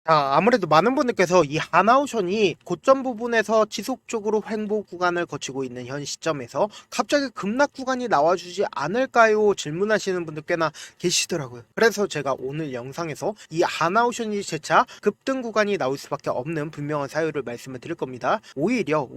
자, 아무래도 많은 분들께서 이 하나오션이 고점 부분에서 지속적으로 횡보 구간을 거치고 있는 현 시점에서 갑자기 급락 구간이 나와주지 않을까요? 질문하시는 분들 꽤나 계시더라고요. 그래서 제가 오늘 영상에서 이 하나오션이 재차 급등 구간이 나올 수밖에 없는 분명한 사유를 말씀을 드릴 겁니다. 오히려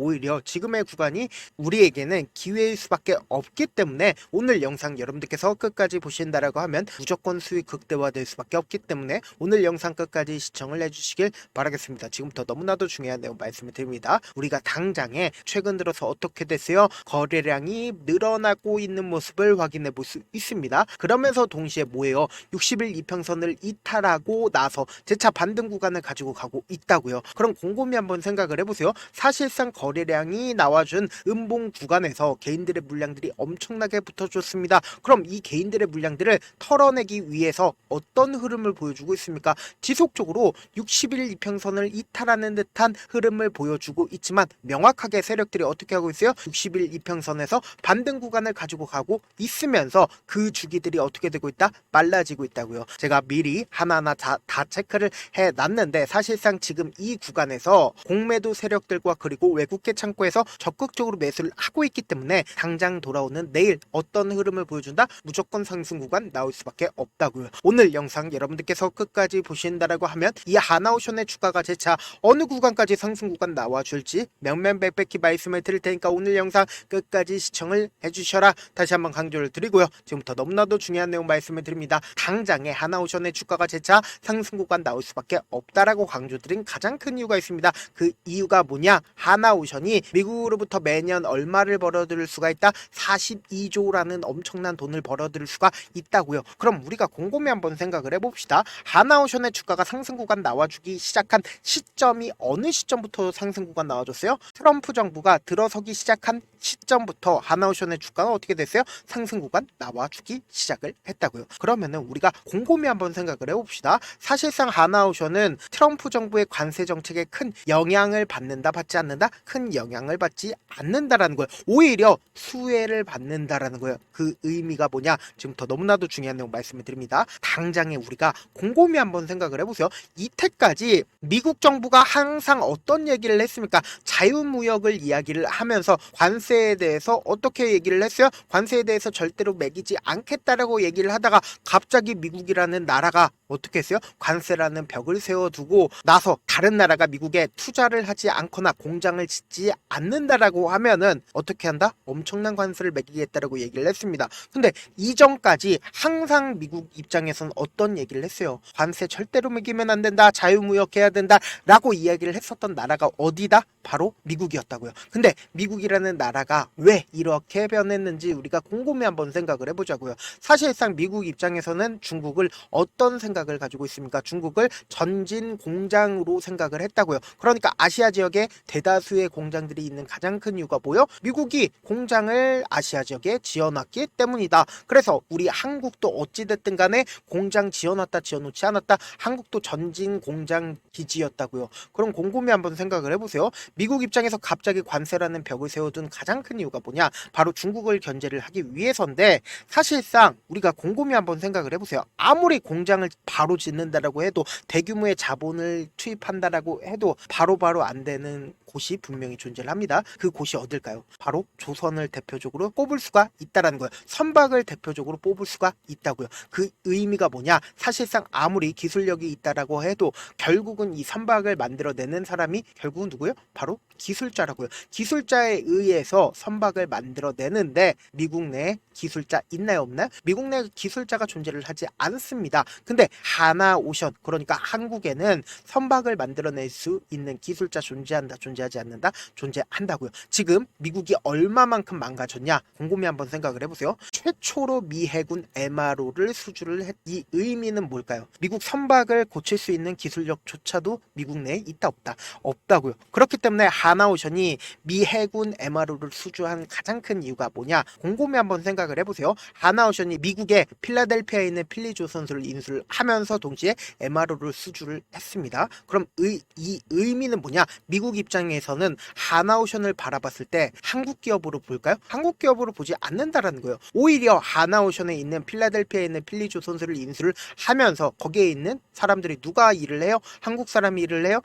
지금의 구간이 우리에게는 기회일 수밖에 없기 때문에 오늘 영상 여러분들께서 끝까지 보신다라고 하면 무조건 수익 극대화될 수밖에 없기 때문에 오늘 영상 끝까지 시청을 해주시길 바라겠습니다. 지금부터 너무나도 중요한 내용 말씀을 드립니다. 우리가 당장에 최근 들어서 어떻게 됐어요? 거래량이 늘어나고 있는 모습을 확인해 볼 수 있습니다. 그러면서 동시에 뭐예요? 60일 이평선을 이탈하고 나서 재차 반등 구간을 가지고 가고 있다고요. 그럼 곰곰이 한번 생각을 해보세요. 사실상 거래량이 나와준 음봉 구간에서 개인들의 물량들이 엄청나게 붙어줬습니다. 그럼 이 개인들의 물량들을 털어내기 위해서 어떤 흐름을 보여주고 있습니까? 지속적으로 60일 이평선을 이탈하는 듯한 흐름을 보여주고 있지만 명확하게 세력들이 어떻게 하고 있어요? 60일 이평선에서 반등 구간을 가지고 가고 있으면서 그 주기들이 어떻게 되고 있다? 빨라지고 있다고요. 제가 미리 하나하나 다 체크를 해놨는데 사실상 지금 이 구간에서 공매도 세력들과 그리고 외국계 창고에서 적극적으로 매수를 하고 있기 때문에 당장 돌아오는 내일 어떤 흐름을 보여준다? 무조건 상승 구간 나올 수밖에 없다고요. 오늘 영상 여러분들께서 끝까지 보신다라고 하면 이 하나오션의 주가가 재차 어느 구간까지 상승 구간 나와줄지 명명백백히 말씀을 드릴 테니까 오늘 영상 끝까지 시청을 해주셔라 다시 한번 강조를 드리고요. 지금부터 너무나도 중요한 내용 말씀을 드립니다. 당장에 하나오션의 주가가 재차 상승 구간 나올 수밖에 없다라고 강조드린 가장 큰 이유가 있습니다. 그 이유가 뭐냐? 하나오션이 미국으로부터 매년 얼마를 벌어들일 수가 있다? 42조라는 엄청난 돈을 벌어들일 수가 있다고요. 그럼 우리가 곰곰이 한번 생각을 해봅시다. 하나오션의 주가가 상승 구간 나와주기 시작한 시점이 어느 시점부터 상승 구간 나와줬어요? 트럼프 정부가 들어서기 시작한 시점부터 하나오션의 주가가 어떻게 됐어요? 상승 구간 나와주기 시작을 했다고요. 그러면은 우리가 곰곰이 한번 생각을 해봅시다. 사실상 하나오션은 트럼프 정부의 관세 정책에 큰 영향을 받는다 받지 않는다? 큰 영향을 받지 않는다라는 거예요. 오히려 수혜를 받는다라는 거예요. 그 의미가 뭐냐? 지금부터 너무나도 중요한 내용 말씀을 드립니다. 당장에 우리가 곰곰이 한번 생각을 해보세요. 이때까지 미국 정부가 항상 어떤 얘기를 했습니까? 자유무역을 이야기를 하면서 관세에 대해서 어떻게 얘기를 했어요? 관세에 대해서 절대로 매기지 않겠다라고 얘기를 하다가 갑자기 미국이라는 나라가 어떻게 했어요? 관세라는 벽을 세워두고 나서 다른 나라가 미국에 투자를 하지 않거나 공장을 짓지 않는다라고 하면은 어떻게 한다? 엄청난 관세를 매기겠다라고 얘기를 했습니다. 근데 이전까지 항상 미국 입장에서는 어떤 얘기를 했어요? 관세 절대로 매기면 안 된다. 자유무역해야 된다. 라고 이야기를 했었던 나라가 어디다? 바로 미국이었다고요. 근데 미국이라는 나라가 왜 이렇게 변했는지 우리가 곰곰이 한번 생각을 해보자고요. 사실상 미국 입장에서는 중국을 어떤 생각을 가지고 있습니까? 중국을 전진 공장으로 생각을 했다고요. 그러니까 아시아 지역에 대다수의 공장들이 있는 가장 큰 이유가 뭐요? 미국이 공장을 아시아 지역에 지어놨기 때문이다. 그래서 우리 한국도 어찌됐든 간에 공장 지어놨다 지어놓지 않았다 한국도 전진 공장 기지였다고요. 그럼 곰곰이 한번 생각을 해보세요. 미국 입장에서 갑자기 관세라는 벽을 세워둔 가장 큰 이유가 뭐냐? 바로 중국을 견제를 하기 위해서인데 사실상 우리가 곰곰이 한번 생각을 해보세요. 아무리 공장을 바로 짓는다라고 해도 대규모의 자본을 투입한다라고 해도 바로바로 안 되는 곳이 분명히 존재를 합니다. 그 곳이 어딜까요? 바로 조선을 대표적으로 꼽을 수가 있다라는 거예요. 선박을 대표적으로 뽑을 수가 있다고요. 그 의미가 뭐냐? 사실상 아무리 기술력이 있다라고 해도 결국은 이 선박을 만들어내는 사람이 결국은 누구예요? 바로 기술자라고요. 기술자에 의해서 선박을 만들어내는데 미국 내에 기술자 있나요 없나요? 미국 내 기술자가 존재를 하지 않습니다. 근데 하나오션 그러니까 한국에는 선박을 만들어낼 수 있는 기술자 존재한다 존재하지 않는다? 존재한다고요. 지금 미국이 얼마만큼 망가졌냐? 곰곰이 한번 생각을 해보세요. 최초로 미 해군 MRO를 수주를 했. 이 의미는 뭘까요? 미국 선박을 고칠 수 있는 기술력조차도 미국 내에 있다 없다? 없다고요. 그렇기 때문에 하나오션이 미 해군 MRO를 수주한 가장 큰 이유가 뭐냐? 곰곰이 한번 생각을 해보세요. 하나오션이 미국의 필라델피아에 있는 필리조 선수를 인수를 하면서 동시에 MRO를 수주를 했습니다. 그럼 이 의미는 뭐냐? 미국 입장에서는 하나오션을 바라봤을 때 한국 기업으로 볼까요? 한국 기업으로 보지 않는다라는 거예요. 오히려 하나오션에 있는 필라델피아에 있는 필리조 선수를 인수를 하면서 거기에 있는 사람들이 누가 일을 해요? 한국 사람이 일을 해요?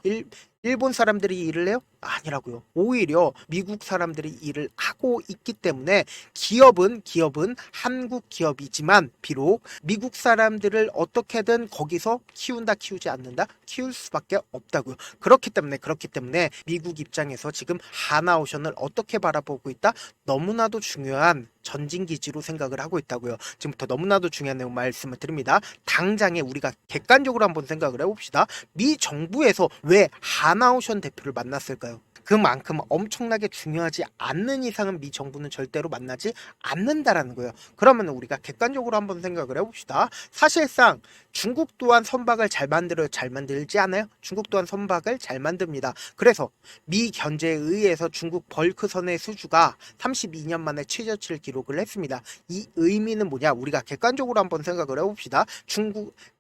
일본 사람들이 일을 해요? 아니라고요. 오히려 미국 사람들이 일을 하고 있기 때문에 기업은 한국 기업이지만 비록 미국 사람들을 어떻게든 거기서 키운다 키우지 않는다 키울 수밖에 없다고요. 그렇기 때문에 미국 입장에서 지금 하나오션을 어떻게 바라보고 있다? 너무나도 중요한 전진기지로 생각을 하고 있다고요. 지금부터 너무나도 중요한 내용 말씀을 드립니다. 당장에 우리가 객관적으로 한번 생각을 해봅시다. 미 정부에서 왜 하나오션 대표를 만났을까요? 그만큼 엄청나게 중요하지 않는 이상은 미 정부는 절대로 만나지 않는다라는 거예요. 그러면 우리가 객관적으로 한번 생각을 해봅시다. 사실상 중국 또한 선박을 잘 만들지 않아요? 중국 또한 선박을 잘 만듭니다. 그래서 미 견제에 의해서 중국 벌크선의 수주가 32년 만에 최저치를 기록을 했습니다. 이 의미는 뭐냐? 우리가 객관적으로 한번 생각을 해봅시다.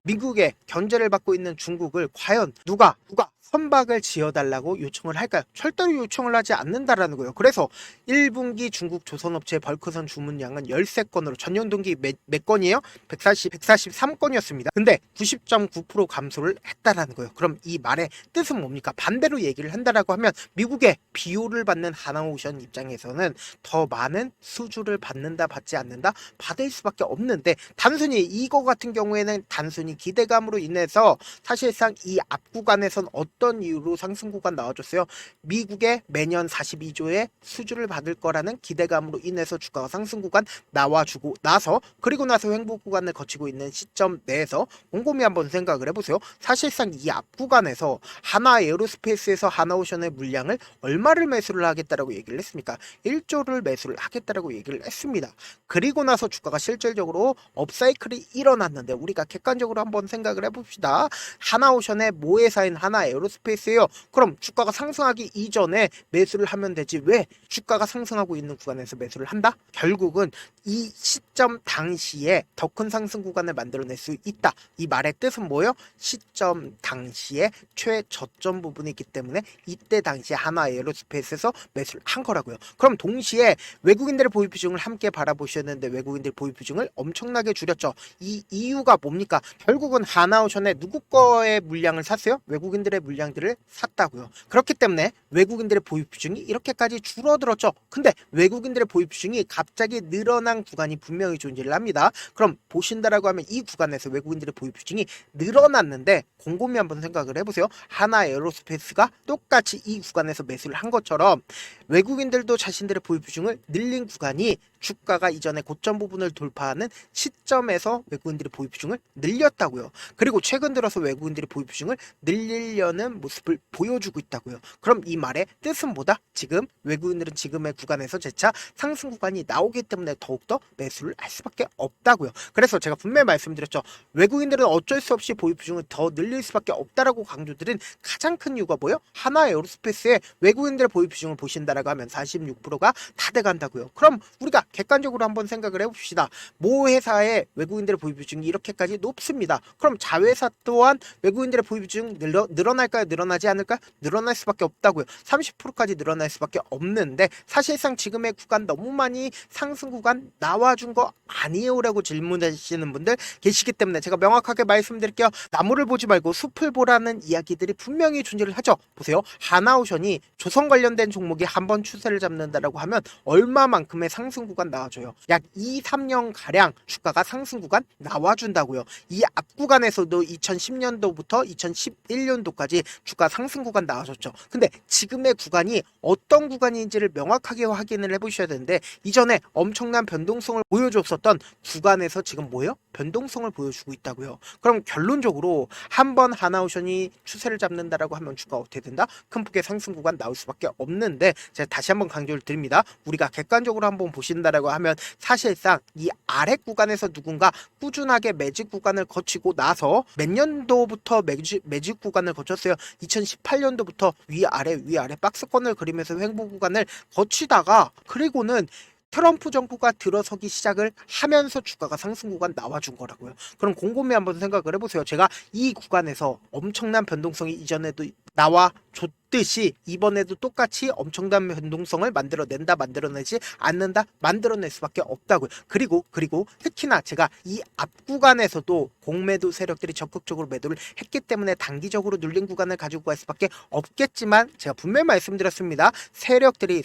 미국의 견제를 받고 있는 중국을 과연 누가 선박을 지어달라고 요청을 할까요? 절대로 요청을 하지 않는다라는 거예요. 그래서 1분기 중국 조선업체 벌크선 주문량은 13건으로 전년 동기 몇 건이에요? 143건이었습니다. 근데 90.9% 감소를 했다라는 거예요. 그럼 이 말의 뜻은 뭡니까? 반대로 얘기를 한다라고 하면 미국의 비호를 받는 하나오션 입장에서는 더 많은 수주를 받지 않는다? 받을 수밖에 없는데 단순히 이거 같은 경우에는 단순히 기대감으로 인해서 사실상 이 앞 구간에선 어떤 이유로 상승 구간 나와줬어요? 미국의 매년 42조의 수주를 받을 거라는 기대감으로 인해서 주가가 상승 구간 나와주고 나서 그리고 나서 횡보 구간을 거치고 있는 시점 내에서 곰곰이 한번 생각을 해보세요. 사실상 이 앞 구간에서 하나 에어로스페이스에서 하나오션의 물량을 얼마를 매수를 하겠다라고 얘기를 했습니까? 1조를 매수를 하겠다라고 얘기를 했습니다. 그리고 나서 주가가 실질적으로 업사이클이 일어났는데 우리가 객관적으로 한번 생각을 해봅시다. 하나오션의 모회사인 하나 에어로스페이스예요. 그럼 주가가 상승하기 이전에 매수를 하면 되지 왜 주가가 상승하고 있는 구간에서 매수를 한다? 결국은 이 시점 당시에 더 큰 상승 구간을 만들어낼 수 있다. 이 말의 뜻은 뭐예요? 시점 당시에 최저점 부분이기 때문에 이때 당시에 하나 에어로스페이스에서 매수를 한 거라고요. 그럼 동시에 외국인들의 보유 비중을 함께 바라보셨는데 외국인들 보유 비중을 엄청나게 줄였죠. 이 이유가 뭡니까? 결국은 하나오션에 누구 거의 물량을 샀어요? 외국인들의 물량들을 샀다고요. 그렇기 때문에 외국인들의 보유 비중이 이렇게까지 줄어들었죠. 근데 외국인들의 보유 비중이 갑자기 늘어난 구간이 분명히 존재를 합니다. 그럼 보신다라고 하면 이 구간에서 외국인들의 보유 비중이 늘어났는데 곰곰이 한번 생각을 해보세요. 하나 에어로스페이스가 똑같이 이 구간에서 매수를 한 것처럼 외국인들도 자신들의 보유 비중을 늘린 구간이 주가가 이전에 고점 부분을 돌파하는 시점에서 외국인들의 보유 비중을 늘렸다고요. 그리고 최근 들어서 외국인들의 보유 비중을 늘리려는 모습을 보여주고 있다고요. 그럼 이 말의 뜻은 뭐다? 지금 외국인들은 지금의 구간에서 재차 상승 구간이 나오기 때문에 더욱더 매수를 할 수밖에 없다고요. 그래서 제가 분명히 말씀드렸죠. 외국인들은 어쩔 수 없이 보유 비중을 더 늘릴 수밖에 없다라고 강조드린 가장 큰 이유가 뭐예요? 하나 에어로스페이스의 외국인들의 보유 비중을 보신다라고 하면 46%가 다 돼간다고요. 그럼 우리가 객관적으로 한번 생각을 해봅시다. 모 회사의 외국인들의 보유 비중이 이렇게까지 높습니다. 그럼 자회사 또한 외국인들의 보유 비중 늘어날까요? 늘어나지 않을까요? 늘어날 수밖에 없다고요. 30%까지 늘어날 수밖에 없는데 사실상 지금의 구간 너무 많이 상승 구간 나와준 거 아니에요? 라고 질문하시는 분들 계시기 때문에 제가 명확하게 말씀드릴게요. 나무를 보지 말고 숲을 보라는 이야기들이 분명히 존재를 하죠. 보세요. 하나오션이 조선 관련된 종목이 한번 추세를 잡는다라고 하면 얼마만큼의 상승 구간 나와줘요. 약 2, 3년 가량 주가가 상승 구간 나와준다고요. 이 앞 구간에서도 2010년도부터 2011년도까지 주가 상승 구간 나와줬죠. 근데 지금의 구간이 어떤 구간인지를 명확하게 확인을 해보셔야 되는데 이전에 엄청난 변동성을 보여줬었던 구간에서 지금 뭐예요? 변동성을 보여주고 있다고요. 그럼 결론적으로 한번 하나오션이 추세를 잡는다라고 하면 주가 어떻게 된다? 큰 폭의 상승 구간 나올 수밖에 없는데 제가 다시 한번 강조를 드립니다. 우리가 객관적으로 한번 보신다라고 하면 사실상 이 아래 구간에서 누군가 꾸준하게 매직 구간을 거치고 나서 몇 년도부터 매직 구간을 거쳤어요. 2018년도부터 위아래 박스권을 그리면서 횡보 구간을 거치다가 그리고는 트럼프 정부가 들어서기 시작을 하면서 주가가 상승 구간 나와준 거라고요. 그럼 곰곰이 한번 생각을 해보세요. 제가 이 구간에서 엄청난 변동성이 이전에도 나와줬 줬듯이 이번에도 똑같이 엄청난 변동성을 만들어내지 않는다, 만들어낼 수밖에 없다고요. 그리고 특히나 제가 이 앞 구간에서도 공매도 세력들이 적극적으로 매도를 했기 때문에 단기적으로 눌린 구간을 가지고 갈 수밖에 없겠지만, 제가 분명히 말씀드렸습니다. 세력들이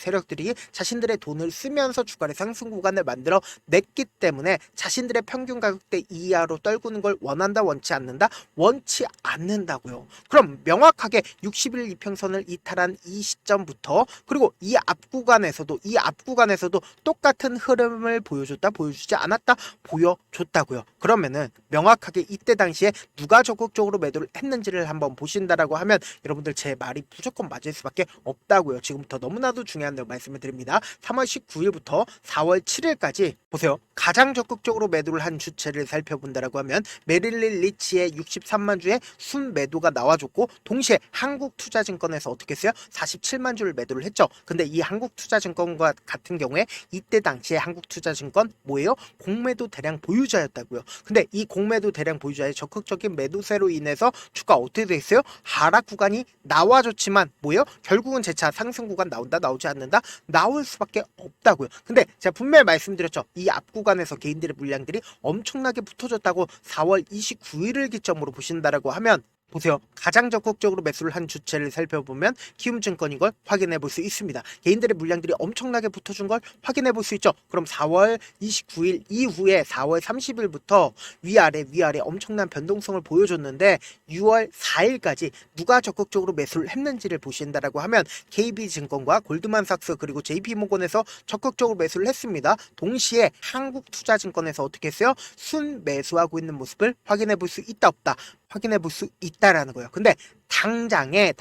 자신들의 돈을 쓰면서 주가의 상승 구간을 만들어 냈기 때문에 자신들의 평균 가격대 이하로 떨구는 걸 원한다, 원치 않는다? 원치 않는다고요. 그럼 명확하게 60일 이평선을 이탈한 이 시점부터, 그리고 이 앞 구간에서도 똑같은 흐름을 보여줬다, 보여주지 않았다, 보여줬다고요. 그러면은 명확하게 이때 당시에 누가 적극적으로 매도를 했는지를 한번 보신다라고 하면 여러분들 제 말이 무조건 맞을 수밖에 없다고요. 지금부터 너무나도 중요한 내용 말씀을 드립니다. 3월 19일부터 4월 7일까지 보세요. 가장 적극적으로 매도를 한 주체를 살펴본다라고 하면 메릴린 리치의 63만 주의 순매도가 나와줬고, 동시에 한국투자증권에서 어떻게 했어요? 47만 주를 매도를 했죠. 근데 이 한국투자증권과 같은 경우에 이때 당시에 한국투자증권 뭐예요? 공매도 대량 보유자였다고요. 근데 이 공매도 대량 보유자의 적극적인 매도세로 인해서 주가 어떻게 됐어요? 하락 구간이 나와줬지만 뭐예요? 결국은 재차 상승 구간 나온다, 나오지 않는다? 나올 수밖에 없다고요. 근데 제가 분명히 말씀드렸죠. 이 앞 구간에서 개인들의 물량들이 엄청나게 붙어졌다고. 4월 29일을 기점으로 보신다라고 하면 보세요. 가장 적극적으로 매수를 한 주체를 살펴보면 키움증권인 걸 확인해 볼 수 있습니다. 개인들의 물량들이 엄청나게 붙어준 걸 확인해 볼 수 있죠. 그럼 4월 29일 이후에 4월 30일부터 위아래 엄청난 변동성을 보여줬는데 6월 4일까지 누가 적극적으로 매수를 했는지를 보신다라고 하면 KB증권과 골드만삭스 그리고 JP모건에서 적극적으로 매수를 했습니다. 동시에 한국투자증권에서 어떻게 했어요? 순매수하고 있는 모습을 확인해 볼 수 있다, 없다? 확인해 볼 수 있다라는 거예요. 근데 당장에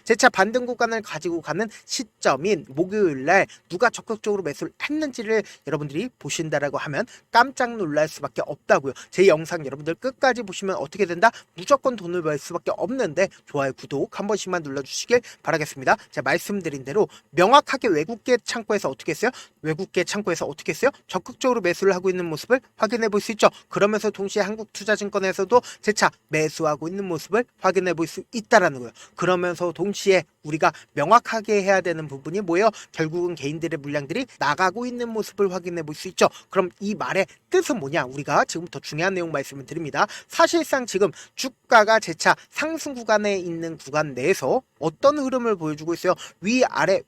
재차 반등 구간을 가지고 가는 시점인 목요일날 누가 적극적으로 매수를 했는지를 여러분들이 보신다라고 하면 깜짝 놀랄 수밖에 없다고요. 제 영상 여러분들 끝까지 보시면 어떻게 된다? 무조건 돈을 벌 수밖에 없는데 좋아요, 구독 한 번씩만 눌러주시길 바라겠습니다. 제가 말씀드린 대로 명확하게 외국계 창고에서 어떻게 했어요? 적극적으로 매수를 하고 있는 모습을 확인해 볼 수 있죠. 그러면서 동시에 한국투자증권에서도 재차 매수하고 있는 모습을 확인해 볼 수 있다라는 거예요. 그러면서 동시에 우리가 명확하게 해야 되는 부분이 뭐예요? 결국은 개인들의 물량들이 나가고 있는 모습을 확인해 볼 수 있죠. 그럼 이 말의 뜻은 뭐냐? 우리가 지금부터 중요한 내용 말씀을 드립니다. 사실상 지금 주가가 재차 상승 구간에 있는 구간 내에서 어떤 흐름을 보여주고 있어요? 위아래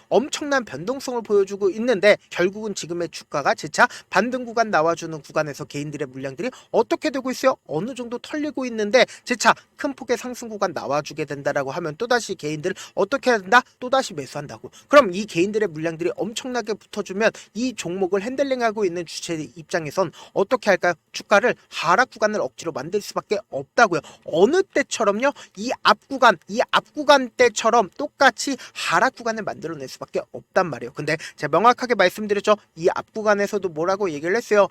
엄청난 변동성을 보여주고 있는데, 결국은 지금의 주가가 재차 반등 구간 나와주는 구간에서 개인들의 물량들이 어떻게 되고 있어요? 어느 정도 털리고 있는데 재차 큰 폭의 상승 구간 나와주게 된다라고 하면 또다시 개인들 어떻게 해야 된다? 또다시 매수한다고. 그럼 이 개인들의 물량들이 엄청나게 붙어주면 이 종목을 핸들링하고 있는 주체의 입장에선 어떻게 할까요? 주가를 하락 구간을 억지로 만들 수밖에 없다고요. 어느 때처럼요? 이 앞 구간 때처럼 똑같이 하락 구간을 만들어낼 수밖에 없단 말이에요. 근데 제가 명확하게 말씀드렸죠. 이 앞 구간에서도 뭐라고 얘기를 했어요?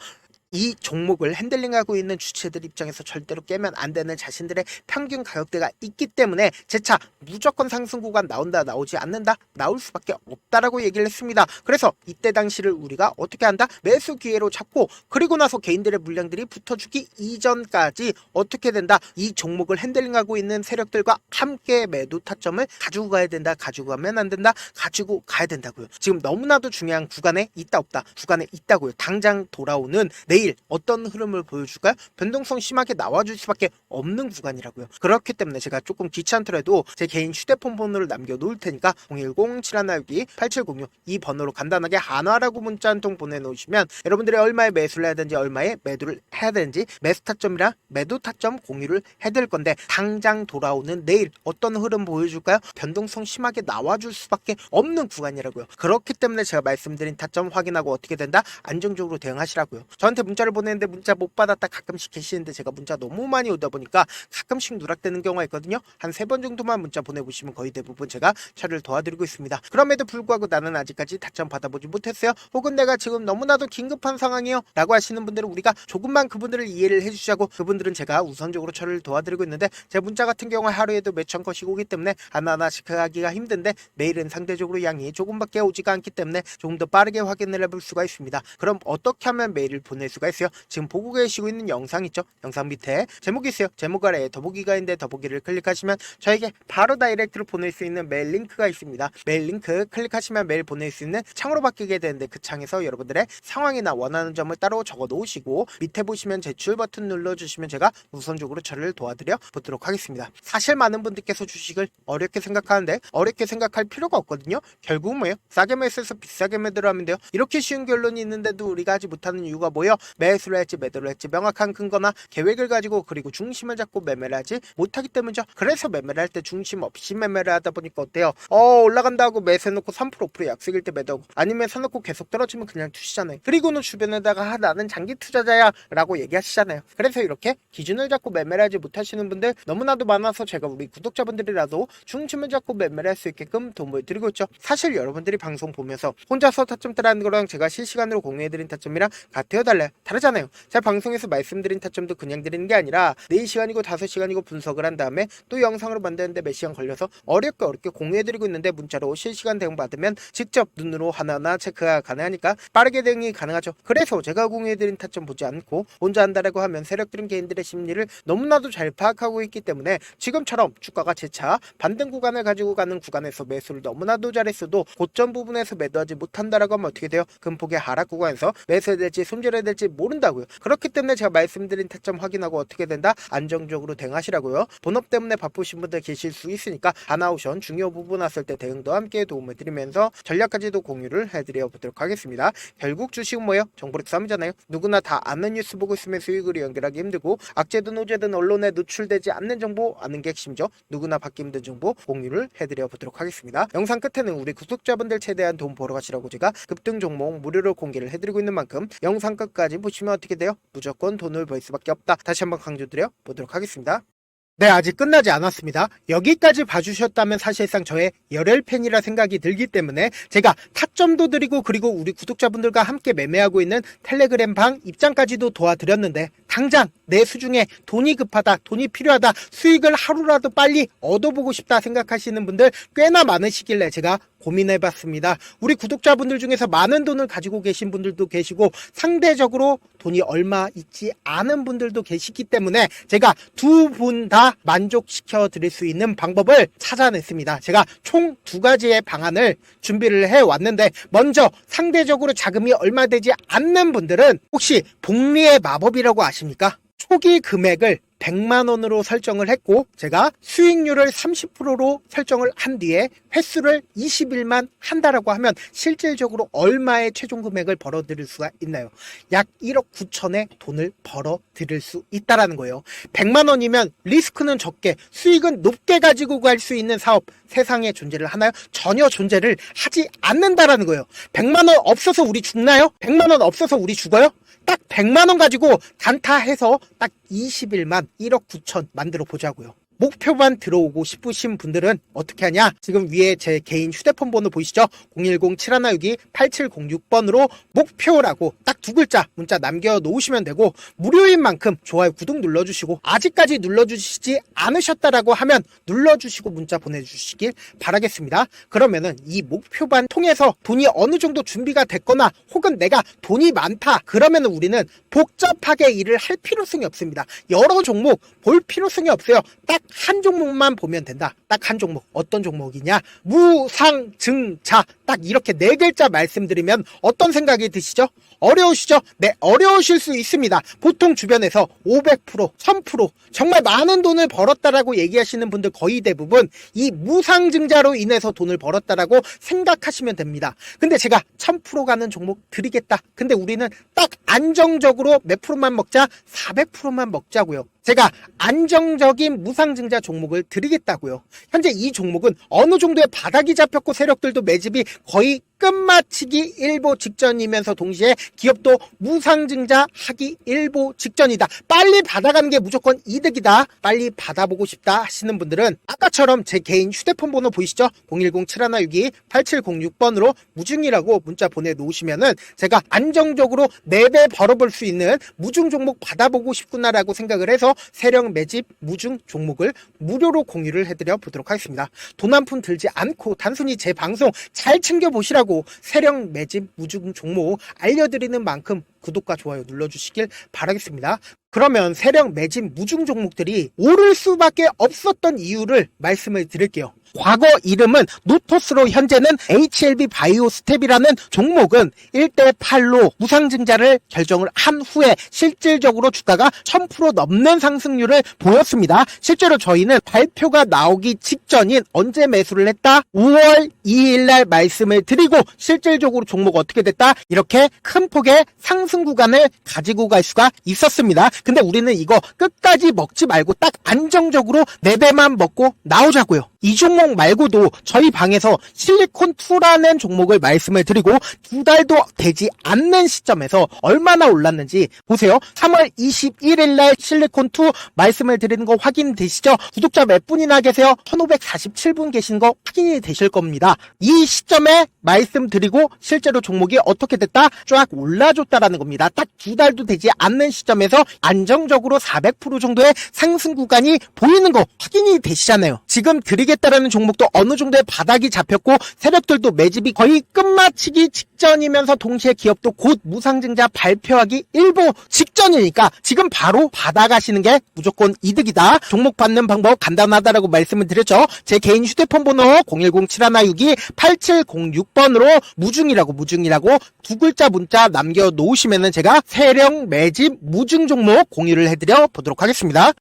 이 종목을 핸들링하고 있는 주체들 입장에서 절대로 깨면 안 되는 자신들의 평균 가격대가 있기 때문에 재차 무조건 상승 구간 나온다, 나오지 않는다, 나올 수밖에 없다라고 얘기를 했습니다. 그래서 이때 당시를 우리가 어떻게 한다? 매수 기회로 잡고, 그리고 나서 개인들의 물량들이 붙어주기 이전까지 어떻게 된다? 이 종목을 핸들링하고 있는 세력들과 함께 매도 타점을 가지고 가야 된다, 가지고 가면 안 된다, 가지고 가야 된다고요. 지금 너무나도 중요한 구간에 있다, 없다? 구간에 있다고요. 당장 돌아오는 내일 어떤 흐름을 보여줄까요? 변동성 심하게 나와줄 수밖에 없는 구간이라고요. 그렇기 때문에 제가 조금 귀찮더라도 제 개인 휴대폰 번호를 남겨놓을 테니까 010-7162-8706 이 번호로 간단하게 한화라고 문자 한 통 보내놓으시면 여러분들이 얼마에 매수를 해야 되는지, 얼마에 매도를 해야 되는지, 매수 타점이랑 매도 타점 공유를 해드릴 건데, 당장 돌아오는 내일 어떤 흐름 보여줄까요? 변동성 심하게 나와줄 수밖에 없는 구간이라고요. 그렇기 때문에 제가 말씀드린 타점 확인하고 어떻게 된다? 안정적으로 대응하시라고요. 저한테 문자를 보내는데 문자 못 받았다 가끔씩 계시는데, 제가 문자 너무 많이 오다 보니까 가끔씩 누락되는 경우가 있거든요. 한 3번 정도만 문자 보내보시면 거의 대부분 제가 처리를 도와드리고 있습니다. 그럼에도 불구하고 나는 아직까지 타점 받아보지 못했어요, 혹은 내가 지금 너무나도 긴급한 상황이요 라고 하시는 분들은 우리가 조금만 그분들을 이해를 해주시고, 그분들은 제가 우선적으로 처리를 도와드리고 있는데, 제 문자 같은 경우 하루에도 몇천 건씩 오기 때문에 하나하나씩 하기가 힘든데, 메일은 상대적으로 양이 조금밖에 오지가 않기 때문에 조금 더 빠르게 확인을 해볼 수가 있습니다. 그럼 어떻게 하면 메일을 보낼 수가 수가 있어요. 지금 보고 계시고 있는 영상 있죠? 영상 밑에 제목이 있어요. 제목 아래에 더보기가 있는데 더보기를 클릭하시면 저에게 바로 다이렉트로 보낼 수 있는 메일 링크가 있습니다. 메일 링크 클릭하시면 메일 보낼 수 있는 창으로 바뀌게 되는데 그 창에서 여러분들의 상황이나 원하는 점을 따로 적어 놓으시고 밑에 보시면 제출 버튼 눌러주시면 제가 우선적으로 저를 도와드려 보도록 하겠습니다. 사실 많은 분들께서 주식을 어렵게 생각하는데 어렵게 생각할 필요가 없거든요. 결국 뭐예요? 싸게 매수해서 비싸게 매도를 하면 돼요. 이렇게 쉬운 결론이 있는데도 우리가 하지 못하는 이유가 뭐예요? 매수를 할지 매도를 할지 명확한 근거나 계획을 가지고 그리고 중심을 잡고 매매를 하지 못하기 때문이죠. 그래서 매매를 할 때 중심 없이 매매를 하다 보니까 어때요? 올라간다 하고 매수해놓고 3% 5% 약속일 때 매도하고 아니면 사놓고 계속 떨어지면 그냥 투시잖아요. 그리고는 주변에다가 나는 장기 투자자야 라고 얘기하시잖아요. 그래서 이렇게 기준을 잡고 매매를 하지 못하시는 분들 너무나도 많아서 제가 우리 구독자분들이라도 중심을 잡고 매매를 할 수 있게끔 도움을 드리고 있죠. 사실 여러분들이 방송 보면서 혼자서 타점 따라하는 거랑 제가 실시간으로 공유해드린 타점이랑 같아요 달라요? 다르잖아요. 제가 방송에서 말씀드린 타점도 그냥 드리는 게 아니라 4시간이고 5시간이고 분석을 한 다음에 또 영상으로 만드는데 몇 시간 걸려서 어렵게 공유해드리고 있는데 문자로 실시간 대응 받으면 직접 눈으로 하나하나 체크가 가능하니까 빠르게 대응이 가능하죠. 그래서 제가 공유해드린 타점 보지 않고 혼자 한다라고 하면 세력들은 개인들의 심리를 너무나도 잘 파악하고 있기 때문에 지금처럼 주가가 재차 반등 구간을 가지고 가는 구간에서 매수를 너무나도 잘했어도 고점 부분에서 매도하지 못한다라고 하면 어떻게 돼요? 금폭의 하락 구간에서 매수해야 될지 손절해야 될지 모른다고요. 그렇기 때문에 제가 말씀드린 타점 확인하고 어떻게 된다? 안정적으로 대응하시라고요. 본업 때문에 바쁘신 분들 계실 수 있으니까 하나오션 중요 부분 왔을 때 대응도 함께 도움을 드리면서 전략까지도 공유를 해드려 보도록 하겠습니다. 결국 주식은 뭐예요? 정보력 싸움이잖아요. 누구나 다 아는 뉴스 보고 있으면 수익으로 연결하기 힘들고 악재든 호재든 언론에 노출되지 않는 정보 아는 게 핵심이죠. 누구나 받기 힘든 정보 공유를 해드려 보도록 하겠습니다. 영상 끝에는 우리 구독자분들 최대한 돈 벌어 가시라고 제가 급등 종목 무료로 공개를 해드리고 있는 만큼 영상 끝까지 보시면 어떻게 돼요? 무조건 돈을 벌 수밖에 없다. 다시 한번 강조드려 보도록 하겠습니다. 네, 아직 끝나지 않았습니다. 여기까지 봐주셨다면 사실상 저의 열혈팬이라 생각이 들기 때문에 제가 타점도 드리고 그리고 우리 구독자분들과 함께 매매하고 있는 텔레그램 방 입장까지도 도와드렸는데 당장 내 수중에 돈이 급하다, 돈이 필요하다, 수익을 하루라도 빨리 얻어보고 싶다 생각하시는 분들 꽤나 많으시길래 제가 고민해봤습니다. 우리 구독자분들 중에서 많은 돈을 가지고 계신 분들도 계시고 상대적으로 돈이 얼마 있지 않은 분들도 계시기 때문에 제가 두 분 다 만족시켜 드릴 수 있는 방법을 찾아냈습니다. 제가 총 2가지의 방안을 준비를 해왔는데 먼저 상대적으로 자금이 얼마 되지 않는 분들은 혹시 복리의 마법이라고 아십니까? 초기 금액을 100만원으로 설정을 했고 제가 수익률을 30%로 설정을 한 뒤에 횟수를 20일만 한다라고 하면 실질적으로 얼마의 최종 금액을 벌어들일 수가 있나요? 약 1억 9천의 돈을 벌어들일 수 있다라는 거예요. 100만원이면 리스크는 적게 수익은 높게 가지고 갈 수 있는 사업 세상에 존재를 하나요? 전혀 존재를 하지 않는다라는 거예요. 100만원 없어서 우리 죽나요? 100만원 없어서 우리 죽어요? 딱 100만원 가지고 단타해서 딱 20일만 1억 9천 만들어 보자고요. 목표만 들어오고 싶으신 분들은 어떻게 하냐? 지금 위에 제 개인 휴대폰 번호 보이시죠? 010-7162-8706번으로 목표라고 딱 2글자 문자 남겨놓으시면 되고 무료인 만큼 좋아요 구독 눌러주시고 아직까지 눌러주시지 않으셨다라고 하면 눌러주시고 문자 보내주시길 바라겠습니다. 그러면은 이 목표반 통해서 돈이 어느 정도 준비가 됐거나 혹은 내가 돈이 많다 그러면은 우리는 복잡하게 일을 할 필요성이 없습니다. 여러 종목 볼 필요성이 없어요. 딱 한 종목만 보면 된다. 딱 한 종목. 어떤 종목이냐? 무상증자. 딱 이렇게 4글자 말씀드리면 어떤 생각이 드시죠? 어려우시죠? 네, 어려우실 수 있습니다. 보통 주변에서 500%, 1000% 정말 많은 돈을 벌었다라고 얘기하시는 분들 거의 대부분 이 무상증자로 인해서 돈을 벌었다라고 생각하시면 됩니다. 근데 제가 1000% 가는 종목 드리겠다. 근데 우리는 딱 안정적으로 몇 프로만 먹자? 400%만 먹자고요. 제가 안정적인 무상증자 종목을 드리겠다고요. 현재 이 종목은 어느 정도의 바닥이 잡혔고 세력들도 매집이 거의 끝마치기 일보 직전이면서 동시에 기업도 무상증자 하기 일보 직전이다. 빨리 받아가는 게 무조건 이득이다. 빨리 받아보고 싶다 하시는 분들은 아까처럼 제 개인 휴대폰 번호 보이시죠? 010-7162-8706번으로 무중이라고 문자 보내놓으시면은 제가 안정적으로 4배 벌어볼 수 있는 무중 종목 받아보고 싶구나라고 생각을 해서 세력 매집 무중 종목을 무료로 공유를 해드려 보도록 하겠습니다. 돈 한 푼 들지 않고 단순히 제 방송 잘 챙겨보시라고 하고 세력 매집 무중 종목 알려드리는 만큼 구독과 좋아요 눌러주시길 바라겠습니다. 그러면 세력 매집 무중 종목들이 오를 수밖에 없었던 이유를 말씀을 드릴게요. 과거 이름은 노토스로 현재는 HLB 바이오스텝이라는 종목은 1대8로 무상증자를 결정을 한 후에 실질적으로 주가가 1000% 넘는 상승률을 보였습니다. 실제로 저희는 발표가 나오기 직전인 언제 매수를 했다? 5월 2일날 말씀을 드리고 실질적으로 종목 어떻게 됐다? 이렇게 큰 폭의 상승 구간을 가지고 갈 수가 있었습니다. 근데 우리는 이거 끝까지 먹지 말고 딱 안정적으로 4배만 먹고 나오자고요. 이 종목 말고도 저희 방에서 실리콘2라는 종목을 말씀을 드리고 2달도 되지 않는 시점에서 얼마나 올랐는지 보세요. 3월 21일 날 실리콘2 말씀을 드리는 거 확인되시죠? 구독자 몇 분이나 계세요? 1547분 계신 거 확인이 되실 겁니다. 이 시점에 말씀드리고 실제로 종목이 어떻게 됐다? 쫙 올라줬다라는 겁니다. 딱 2달도 되지 않는 시점에서 안정적으로 400% 정도의 상승 구간이 보이는 거 확인이 되시잖아요. 지금 드리겠다라는 종목도 어느 정도의 바닥이 잡혔고 세력들도 매집이 거의 끝마치기 직전이면서 동시에 기업도 곧 무상증자 발표하기 일보 직전이니까 지금 바로 받아가시는 게 무조건 이득이다. 종목 받는 방법 간단하다라고 말씀을 드렸죠. 제 개인 휴대폰 번호 010-7162-8706번으로 무중이라고 두 글자 문자 남겨놓으시면은 제가 세력 매집 무중 종목 공유를 해드려 보도록 하겠습니다.